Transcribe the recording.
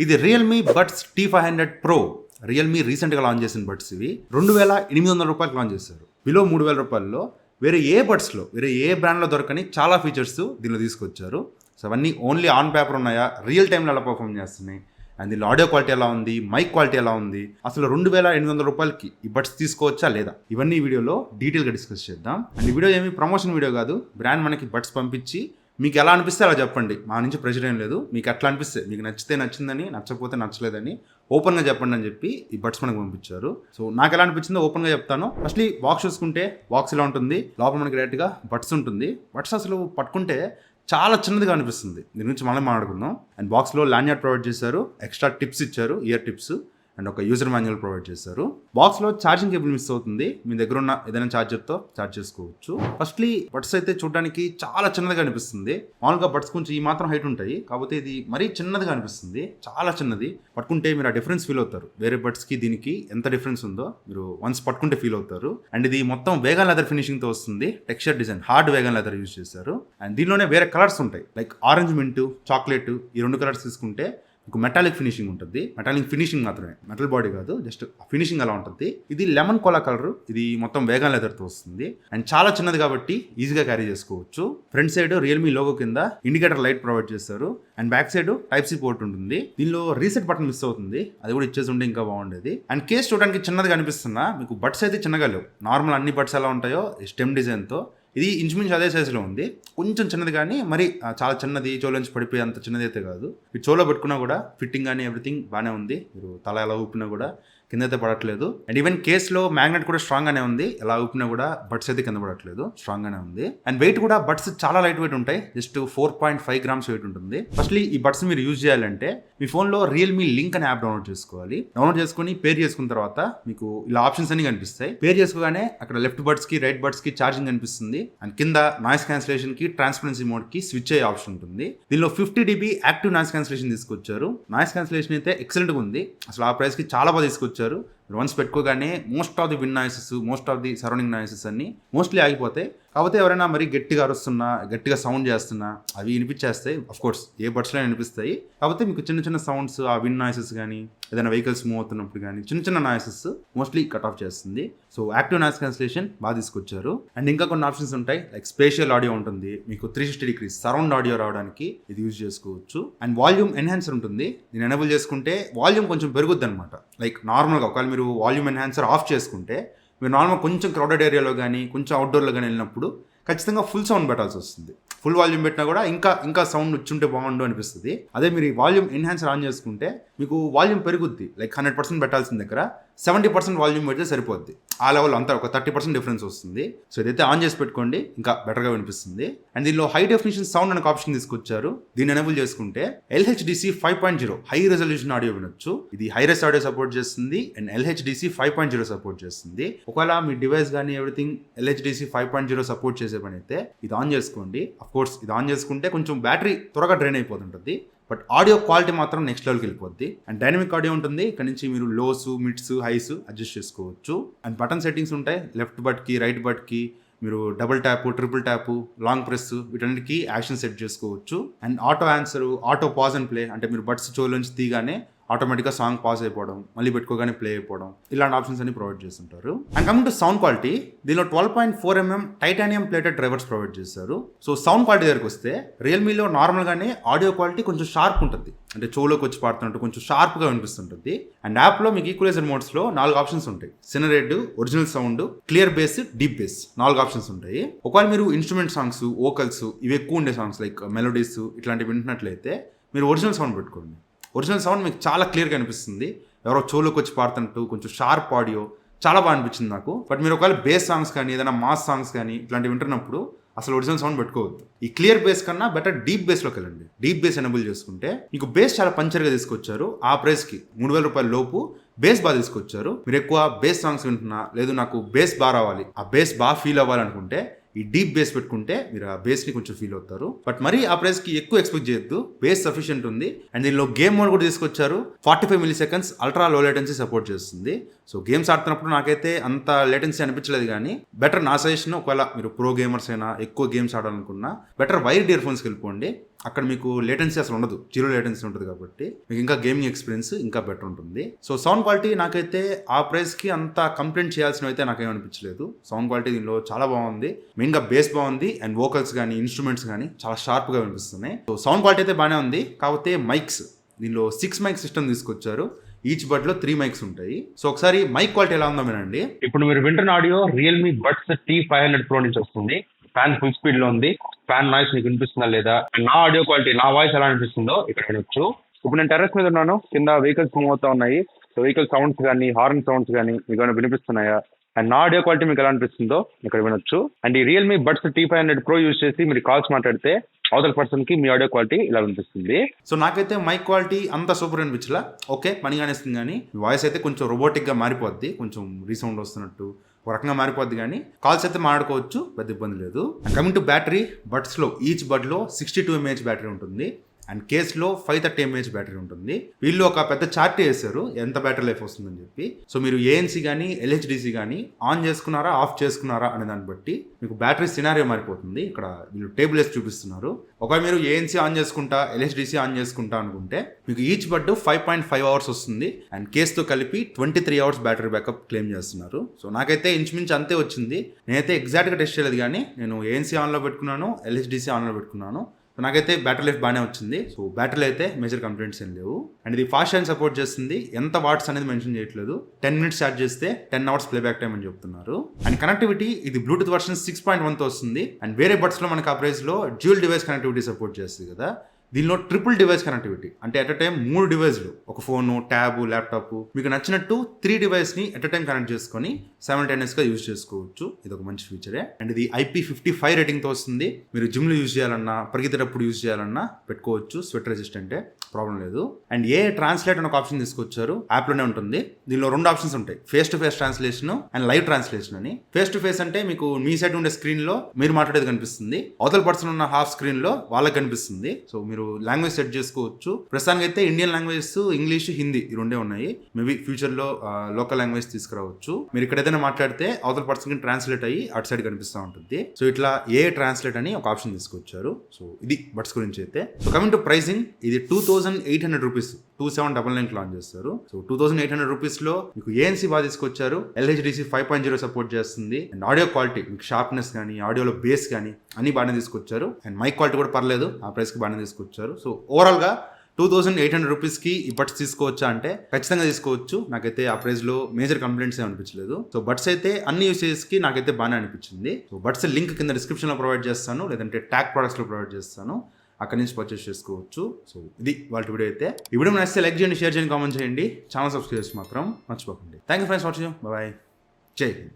ఇది Realme buds T500 Pro. Realme రీసెంట్గా launch చేసిన బడ్స్ ఇవి 2800 రూపాయలకు లాంచ్ చేశారు. బిలో 3000 రూపాయల్లో వేరే ఏ బడ్స్లో వేరే ఏ బ్రాండ్లో దొరకని చాలా ఫీచర్స్ దీనిలో తీసుకొచ్చారు. సో అవన్నీ ఓన్లీ ఆన్ పేపర్ ఉన్నాయా, రియల్ టైంలో ఎలా పర్ఫామ్ చేస్తున్నాయి, అండ్ దీనిలో ఆడియో క్వాలిటీ ఎలా ఉంది, మైక్ క్వాలిటీ ఎలా ఉంది, అసలు 2800 రూపాయలకి ఈ బడ్స్ తీసుకోవచ్చా లేదా, ఇవన్నీ ఈ వీడియోలో డీటెయిల్గా డిస్కస్ చేద్దాం. అండ్ ఈ వీడియో ఏమి ప్రమోషన్ వీడియో కాదు. బ్రాండ్ మనకి బడ్స్ పంపించి మీకు ఎలా అనిపిస్తే అలా చెప్పండి, మా నుంచి ప్రెషర్ ఏం లేదు. మీకు ఎట్లా అనిపిస్తే, మీకు నచ్చితే నచ్చిందని, నచ్చకపోతే నచ్చలేదని ఓపెన్గా చెప్పండి అని చెప్పి ఈ బడ్స్ మనకు పంపించారు. సో నాకు ఎలా అనిపించిందో ఓపెన్గా చెప్తాను. ఫస్ట్లీ బాక్స్ చూసుకుంటే బాక్స్ ఇలా ఉంటుంది. లోపల మనకి డైరెక్ట్గా బడ్స్ ఉంటుంది. బడ్స్ అసలు పట్టుకుంటే చాలా చిన్నదిగా అనిపిస్తుంది. దీని గురించి మనం మాట్లాడుకుందాం. అండ్ బాక్స్లో ల్యాండ్యార్డ్ ప్రొవైడ్ చేశారు, ఎక్స్ట్రా టిప్స్ ఇచ్చారు, ఇయర్ టిప్స్, అండ్ ఒక యూజర్ మాన్యువల్ ప్రొవైడ్ చేశారు. బాక్స్లో ఛార్జింగ్ కేబుల్ మిస్ అవుతుంది. మీ దగ్గర ఉన్న ఏదైనా ఛార్జర్తో ఛార్జ్ చేసుకోవచ్చు. ఫస్ట్లీ బడ్స్ అయితే చూడడానికి చాలా చిన్నదిగా అనిపిస్తుంది. మామూలుగా బడ్స్ కొంచెం ఈ మాత్రం హైట్ ఉంటాయి, కాకపోతే ఇది మరీ చిన్నదిగా అనిపిస్తుంది, చాలా చిన్నది. పట్టుకుంటే మీరు ఆ డిఫరెన్స్ ఫీల్ అవుతారు. వేరే బడ్స్కి దీనికి ఎంత డిఫరెన్స్ ఉందో మీరు వన్స్ పట్టుకుంటే ఫీల్ అవుతారు. అండ్ ఇది మొత్తం వేగన్ లెదర్ ఫినిషింగ్తో వస్తుంది. Texture design hard vegan leather use చేశారు. అండ్ దీనిలోనే వేరే కలర్స్ ఉంటాయి, లైక్ ఆరెంజ్ మింట్, చాక్లెట్. ఈ 2 కలర్స్ తీసుకుంటే మీకు మెటాలిక్ ఫినిషింగ్ ఉంటుంది. మెటాలిక్ ఫినిషింగ్ మాత్రమే, మెటల్ బాడీ కాదు, జస్ట్ ఫినిషింగ్ అలా ఉంటుంది. ఇది లెమన్ కోలా కలర్. ఇది మొత్తం వేగన్ లెదర్తో వస్తుంది. అండ్ చాలా చిన్నది కాబట్టి ఈజీగా క్యారీ చేసుకోవచ్చు. ఫ్రంట్ సైడ్ రియల్మీ లోగో కింద ఇండికేటర్ లైట్ ప్రొవైడ్ చేస్తారు. And back side type C port ఉంటుంది. దీనిలో రీసెట్ బటన్ మిస్ అవుతుంది, అది కూడా ఇచ్చేసి ఉంటే ఇంకా బాగుండేది. అండ్ కేస్ చూడడానికి చిన్నదిగా అనిపిస్తున్నా, మీకు బడ్స్ అయితే చిన్నగా లేవు. నార్మల్ అన్ని బడ్స్ ఎలా ఉంటాయో స్టెమ్ డిజైన్తో ఇది ఇంచుమించు అదే సైజులో ఉంది. కొంచెం చిన్నది కానీ మరి చాలా చిన్నది, చోలోంచి పడిపోయి అంత చిన్నది అయితే కాదు. మీరు చోలో పెట్టుకున్నా కూడా ఫిట్టింగ్ కానీ ఎవ్రీథింగ్ బాగానే ఉంది. మీరు తల ఎలా ఊపినా కూడా కింద అయితే పడట్లేదు. అండ్ ఈవెన్ కేస్లో మ్యాగ్నెట్ కూడా స్ట్రాంగ్ గానే ఉంది. ఎలా ఊపినా కూడా బడ్స్ అయితే కింద పడట్లేదు, స్ట్రాంగ్ గానే ఉంది. అండ్ వెయిట్ కూడా బడ్స్ చాలా లైట్ వెయిట్ ఉంటాయి, జస్ట్ 4.5 grams వెయిట్ ఉంటుంది. ఫస్ట్లీ ఈ బడ్స్ మీరు యూజ్ చేయాలంటే మీ ఫోన్లో రియల్మీ లింక్ అనే యాప్ డౌన్లోడ్ చేసుకోవాలి. డౌన్లోడ్ చేసుకుని పేర్ చేసుకున్న తర్వాత మీకు ఇలా ఆప్షన్స్ అన్ని కనిపిస్తాయి. పేర్ చేసుకోగానే అక్కడ లెఫ్ట్ బడ్స్ కి, రైట్ బడ్స్ కి ఛార్జింగ్ కనిపిస్తుంది. అండ్ కింద నాయిస్ క్యాన్సిలేషన్ కి, ట్రాన్స్పరెన్సీ మోడ్ కి స్విచ్ అయ్యే ఆప్షన్ ఉంటుంది. దీనిలో 50 dB యాక్టివ్ నాయిస్ క్యాన్సిలేషన్ తీసుకొచ్చారు. నాయిస్ క్యాన్సిలేషన్ అయితే ఎక్సలెంట్ గా ఉంది. అసలు ఆ ప్రైస్ కి చాలా బాగా తీసుకొచ్చారు. వన్స్ పెట్టుకోగానే most of the wind noises, most of the surrounding noises అన్ని మోస్ట్లీ ఆగిపోతాయి. కాకపోతే ఎవరైనా మరి గట్టిగా అరుస్తున్నా, గట్టిగా సౌండ్ చేస్తున్నా అవి వినిపించేస్తాయి. అఫ్ కోర్స్ ఏ బడ్స్లో వినిపిస్తాయి. కాకపోతే మీకు చిన్న చిన్న సౌండ్స్, ఆ విన్ నాయిసెస్ కానీ, ఏదైనా వెహికల్స్ మూవ్ అవుతున్నప్పుడు కానీ చిన్న చిన్న నాయిసెస్ మోస్ట్లీ కట్ ఆఫ్ చేస్తుంది. సో యాక్టివ్ నాయిస్ క్యాన్సిలేషన్ బాగా తీసుకొచ్చారు. అండ్ ఇంకా కొన్ని ఆప్షన్స్ ఉంటాయి, లైక్ స్పేషియల్ ఆడియో ఉంటుంది. మీకు 360 degrees సరౌండ్ ఆడియో రావడానికి ఇది యూజ్ చేసుకోవచ్చు. అండ్ వాల్యూమ్ ఎన్హాన్సర్ ఉంటుంది. దీన్ని ఎనేబుల్ చేసుకుంటే వాల్యూమ్ కొంచెం పెరుగుద్ది అనమాట. లైక్ నార్మల్గా ఒకవేళ మీరు వాల్యూమ్ ఎన్హాన్సర్ ఆఫ్ చేసుకుంటే మీరు నార్మల్ కొంచెం క్రౌడెడ్ ఏరియాలో కానీ, కొంచెం అవుట్డోర్లో కానీ వెళ్ళినప్పుడు ఖచ్చితంగా ఫుల్ సౌండ్ పెట్టాల్సి వస్తుంది. ఫుల్ వాల్యూమ్ పెట్టినా కూడా ఇంకా సౌండ్ వచ్చుంటే బాగుండు అనిపిస్తుంది. అదే మీరు ఈ వాల్యూమ్ ఎన్హాన్సర్ ఆన్ చేసుకుంటే మీకు వాల్యూమ్ పెరుగుద్ది. లైక్ 100% పెట్టాల్సిన దగ్గర 70% వాల్యూమ్ పెడితే సరిపోద్ది. ఆ లెవెల్ అంతా ఒక 30% డిఫరెన్స్ వస్తుంది. సో ఇదైతే ఆన్ చేసి పెట్టుకోండి, ఇంకా బెటర్గా వినిపిస్తుంది. అండ్ దీనిలో హై డెఫినిషన్ సౌండ్ అనే ఆప్షన్ తీసుకొచ్చారు. దీన్ని ఎనేబుల్ చేసుకుంటే LHDC 5.0 హై రెజల్యూషన్ ఆడియో వినొచ్చు. ఇది హైరెస్ ఆడియో సపోర్ట్ చేస్తుంది అండ్ LHDC 5.0 సపోర్ట్ చేస్తుంది. ఒకవేళ మీ డివైస్ కానీ ఎవ్రీథింగ్ LHDC 5.0 సపోర్ట్ చేసే పని అయితే ఇది ఆన్ చేసుకోండి. అఫ్ కోర్స్ ఇది ఆన్ చేసుకుంటే కొంచెం బ్యాటరీ త్వరగా డ్రైన్ అయిపోతుంటుంది, బట్ ఆడియో క్వాలిటీ మాత్రం నెక్స్ట్ లెవెల్కి వెళ్ళిపోద్ది. అండ్ డైనమిక్ ఆడియో ఉంటుంది. ఇక్కడ నుంచి మీరు లోస్, మిడ్స్, హైస్ అడ్జస్ట్ చేసుకోవచ్చు. అండ్ బటన్ సెట్టింగ్స్ ఉంటాయి. లెఫ్ట్ బట్కి, రైట్ బట్కి మీరు double tap, triple tap, long press వీటన్నిటికీ యాక్షన్ సెట్ చేసుకోవచ్చు. And auto answer, auto pause and play, అంటే మీరు బడ్స్ చెవులోంచి తీగానే ఆటోమేటిక్గా సాంగ్ పాజ్ అయిపోవడం, మళ్ళీ పెట్టుకోగానే ప్లే అయిపోవడం, ఇలాంటి ఆప్షన్స్ అన్ని ప్రొవైడ్ చేస్తుంటారు. And coming to sound quality, దీనిలో 12.4 mm titanium plated drivers provide చేశారు. సో సౌండ్ క్వాలిటీ దగ్గరికి వస్తే రియల్మీలో నార్మల్గానే ఆడియో క్వాలిటీ కొంచెం షార్ప్ ఉంటుంది, అంటే చెవులోకి వచ్చి పాడుతున్నట్టు కొంచెం షార్ప్గా వినిపిస్తుంటుంది. అండ్ యాప్లో మీకు ఈక్వలైజర్ మోడ్స్లో 4 ఆప్షన్స్ ఉంటాయి. సినరేట్, original sound, clear bass, deep bass, 4 options ఉంటాయి. ఒకవేళ మీరు ఇన్స్ట్రుమెంట్ సాంగ్స్, వోకల్స్ ఇవి ఎక్కువ ఉండే సాంగ్స్ లైక్ మెలోడీస్ ఇట్లాంటివి వింటున్నట్లయితే మీరు ఒరిజినల్ సౌండ్ పెట్టుకోండి. ఒరిజినల్ సౌండ్ మీకు చాలా క్లియర్గా అనిపిస్తుంది. ఎవరో చెవులోకి వచ్చి పాడుతున్నట్టు కొంచెం షార్ప్ ఆడియో చాలా బాగా అనిపించింది నాకు. బట్ మీరు ఒకవేళ బేస్ సాంగ్స్ కానీ, ఏదైనా మాస్ సాంగ్స్ కానీ ఇట్లాంటివి వింటున్నప్పుడు అసలు ఒరిజినల్ సౌండ్ పెట్టుకోవద్దు. ఈ క్లియర్ బేస్ కన్నా బెటర్ డీప్ బేస్లోకి వెళ్ళండి. డీప్ బేస్ ఎనేబుల్ చేసుకుంటే మీకు బేస్ చాలా పంచర్గా తీసుకొచ్చారు. ఆ ప్రైస్కి 3000 రూపాయల లోపు బేస్ బాగా తీసుకొచ్చారు. మీరు ఎక్కువ బేస్ సాంగ్స్ వింటున్నా, లేదు నాకు బేస్ బాగా రావాలి, ఆ బేస్ బాగా ఫీల్ అవ్వాలనుకుంటే ఈ డీప్ బేస్ పెట్టుకుంటే మీరు ఆ బేస్ని కొంచెం ఫీల్ అవుతారు. బట్ మరి ఆ ప్రైస్కి ఎక్కువ ఎక్స్పెక్ట్ చేయొద్దు. బేస్ సఫిషియెంట్ ఉంది. అండ్ దీనిలో గేమ్ మోడ్ కూడా తీసుకొచ్చారు. 45 milliseconds ultra low latency support చేస్తుంది. సో గేమ్స్ ఆడుతున్నప్పుడు నాకైతే అంత లేటెన్సీ అనిపించలేదు, కానీ బెటర్ నా సజెషన్ ఒకవేళ మీరు ప్రో గేమర్స్ అయినా ఎక్కువ గేమ్స్ ఆడాలనుకున్నా బెటర్ వైర్డ్ ఇయర్ ఫోన్స్కి వెళ్ళిపోండి. అక్కడ మీకు లేటెన్సీ అసలు ఉండదు, జీరో లేటెన్సీ ఉంటుంది కాబట్టి మీకు ఇంకా గేమింగ్ ఎక్స్పీరియన్స్ ఇంకా బెటర్ ఉంటుంది. సో సౌండ్ క్వాలిటీ నాకైతే ఆ ప్రైస్కి అంత కంప్లైంట్ చేయాల్సినవి అయితే నాకేమనిపించలేదు. సౌండ్ క్వాలిటీ దీనిలో చాలా బాగుంది, మెయిన్గా బేస్ బాగుంది అండ్ వోకల్స్ కానీ ఇన్స్ట్రుమెంట్స్ కానీ చాలా షార్ప్గా వినిపిస్తున్నాయి. సో సౌండ్ క్వాలిటీ అయితే బాగానే ఉంది. కాకపోతే మైక్స్, దీనిలో 6 మైక్ సిస్టమ్ తీసుకొచ్చారు, ఈచ్ బడ్ లో 3 మైక్స్ ఉంటాయి. సో ఒకసారి మైక్ క్వాలిటీ ఎలా ఉందో వినండి. ఇప్పుడు మీరు వింటున్న audio Realme buds T500 Pro నుంచి వస్తుంది. ఫ్యాన్ ఫుల్ స్పీడ్ లో ఉంది. ఫ్యాన్ నాయిస్ మీకు వినిపిస్తుందా లేదా, నా ఆడియో క్వాలిటీ, నా వాయిస్ ఎలా అనిపిస్తుందో ఇక్కడ వినొచ్చు. ఇప్పుడు నేను టెర్రస్ మీద ఉన్నాను, కింద వెహికల్స్ మూవ్ అవుతా ఉన్నాయి. సో వెహికల్ సౌండ్స్ కానీ హార్న్ సౌండ్స్ కానీ మీకు ఏమైనా వినిపిస్తున్నాయా, అండ్ నా ఆడియో క్వాలిటీ మీకు ఎలా అనిపిస్తుందో ఇక్కడ వినొచ్చు. అండ్ ఈ Realme buds T500 Pro use చేసి మీరు కాల్స్ మాట్లాడితే అవతల పర్సన్ కి మీ ఆడియో క్వాలిటీ ఇలా వినిపిస్తుంది. సో నాకైతే మైక్ క్వాలిటీ అంత సూపర్ అనిపించలా, ఓకే పనిగానే ఇస్తుంది. కానీ వాయిస్ అయితే కొంచెం రోబోటిక్ గా మారిపోద్ది, కొంచెం రీసౌండ్ వస్తున్నట్టు ఒక రకంగా మారిపోద్ది. కానీ కాల్స్ అయితే మాట్లాడుకోవచ్చు, పెద్ద ఇబ్బంది లేదు. And coming to battery, buds లో ఈచ్ బడ్ లో 62 mAh బ్యాటరీ ఉంటుంది అండ్ కేస్లో 530 mAh బ్యాటరీ ఉంటుంది. వీళ్ళు ఒక పెద్ద చార్ట్ వేశారు ఎంత బ్యాటరీ లైఫ్ వస్తుందని చెప్పి. సో మీరు ఏఎన్సీ కానీ ఎల్హెచ్డిసి కానీ ఆన్ చేసుకున్నారా ఆఫ్ చేసుకున్నారా అనే దాన్ని బట్టి మీకు బ్యాటరీ సినారియో మారిపోతుంది. ఇక్కడ వీళ్ళు టేబుల్ వేసి చూపిస్తున్నారు. ఒకవేళ మీరు ఏఎన్సీ ఆన్ చేసుకుంటా ఎల్హెచ్డిసి ఆన్ చేసుకుంటా అనుకుంటే మీకు ఈచ్ బడ్ 5.5 అవర్స్ వస్తుంది అండ్ కేస్తో కలిపి 23 అవర్స్ బ్యాటరీ బ్యాకప్ క్లెయిమ్ చేస్తున్నారు. సో నాకైతే ఇంచుమించు అంతే వచ్చింది. నేనైతే ఎగ్జాక్ట్గా టెస్ట్ చేయలేదు, కానీ నేను ఏఎన్సీ ఆన్లో పెట్టుకున్నాను, ఎల్హెచ్డిసి ఆన్లో పెట్టుకున్నాను. నాకైతే బ్యాటరీ లైఫ్ బాగానే వచ్చింది. సో బ్యాటరీలో అయితే మేజర్ కంప్లైంట్స్ ఏం లేవు. అండ్ ఇది ఫాస్ట్ ఛార్జ్ సపోర్ట్ చేస్తుంది. ఎంత వాట్స్ అనేది మెన్షన్ చేయట్లేదు. 10 minutes ఛార్జ్ చేస్తే 10 hours ప్లేబ్యాక్ టైం అని చెప్తున్నారు. అండ్ కనెక్టివిటీ ఇది బ్లూటూత్ వర్షన్ 6.1తో వస్తుంది. అండ్ వేరే బడ్స్లో మనకి ఆ ప్రైస్లో డ్యూయల్ డివైస్ కనెక్టివిటీ సపోర్ట్ చేస్తుంది కదా, దీనిలో ట్రిపుల్ డివైస్ కనెక్టివిటీ, అంటే ఎట్ అ టైం 3 డివైస్లు, ఒక ఫోను, ట్యాబ్, ల్యాప్టాప్, మీకు నచ్చినట్టు 3 డివైస్ని ఎట్ అ టైం కనెక్ట్ చేసుకొని సైమల్టేనియస్గా యూజ్ చేసుకోవచ్చు. ఇది ఒక మంచి ఫీచరే. అండ్ ఇది IP55 రేటింగ్తో వస్తుంది. మీరు జిమ్లో యూజ్ చేయాలన్నా, పరిగెత్తేటప్పుడు యూజ్ చేయాలన్నా పెట్టుకోవచ్చు. స్వెట్ రెసిస్టెంటే, ప్రాబ్లం లేదు. అండ్ ఏ ట్రాన్స్లేట్ అని ఒక ఆప్షన్ తీసుకొచ్చారు, యాప్లోనే ఉంటుంది. దీనిలో 2 ఆప్షన్స్ ఉంటాయి, face to face translation and live translation అని. ఫేస్ టు ఫేస్ అంటే మీకు మీ సైడ్ ఉండే స్క్రీన్లో మీరు మాట్లాడేది కనిపిస్తుంది, అవతల పర్సన్ ఉన్న హాఫ్ స్క్రీన్లో వాళ్ళకి కనిపిస్తుంది. సో మీరు లాంగ్వేజ్ సెట్ చేసుకోవచ్చు. ప్రస్తుతానికి అయితే ఇండియన్ లాంగ్వేజెస్ ఇంగ్లీష్, హిందీ ఈ 2 ఉన్నాయి. మేబీ ఫ్యూచర్లో లోకల్ లాంగ్వేజ్ తీసుకురావచ్చు. మీరు ఇక్కడ ఏదైనా మాట్లాడితే అవతల పర్సన్ కి ట్రాన్స్లేట్ అయ్యి అటు సైడ్ కనిపిస్తూ ఉంటుంది. సో ఇట్లా ఏ ట్రాన్స్లేట్ అని ఒక ఆప్షన్ తీసుకొచ్చారు. సో ఇది బడ్స్ గురించి అయితే. సో కమింగ్ టు ప్రైసింగ్, ఇది 2800 రూపీస్ 2799 లాంచ్ చేస్తారు. సో 2800 రూపీస్లో మీకు ఏఎన్సీ బాగా తీసుకొచ్చారు, ఎల్హెచ్డిసి 5.0 సపోర్ట్ చేస్తుంది అండ్ ఆడియో క్వాలిటీ మీకు షార్ప్నెస్ కానీ ఆడియోలో బేస్ కానీ అన్ని బాగానే తీసుకొచ్చారు. అండ్ మైక్ క్వాలిటీ కూడా పర్లేదు, ఆ ప్రైస్కి బాగానే తీసుకొచ్చారు. సో ఓవరాల్గా 2800 రూపీస్కి ఈ బడ్స్ తీసుకోవచ్చా అంటే ఖచ్చితంగా తీసుకోవచ్చు. నాకైతే ఆ ప్రైస్లో మేజర్ కంప్లైంట్స్ ఏమి అనిపించలేదు. సో బడ్స్ అయితే అన్ని యూసేజ్కి నాకైతే బాగానే అనిపించింది. సో బడ్స్ లింక్ కింద డిస్క్రిప్షన్లో ప్రొవైడ్ చేస్తాను, లేదంటే ట్యాగ్ ప్రొడక్ట్స్లో ప్రొవైడ్ చేస్తాను, అక్కడి నుంచి పర్చేస్ చేసుకోవచ్చు. సో ఇది వాళ్ళ వీడియో అయితే. ఈ వీడియో నచ్చితే లైక్ చేయండి, షేర్ చేయండి, కామెంట్ చేయండి, ఛానల్ సబ్స్క్రైబ్ చేసి మాత్రం మర్చిపోకండి. Thank you friends watching. Bye, Jai Hind.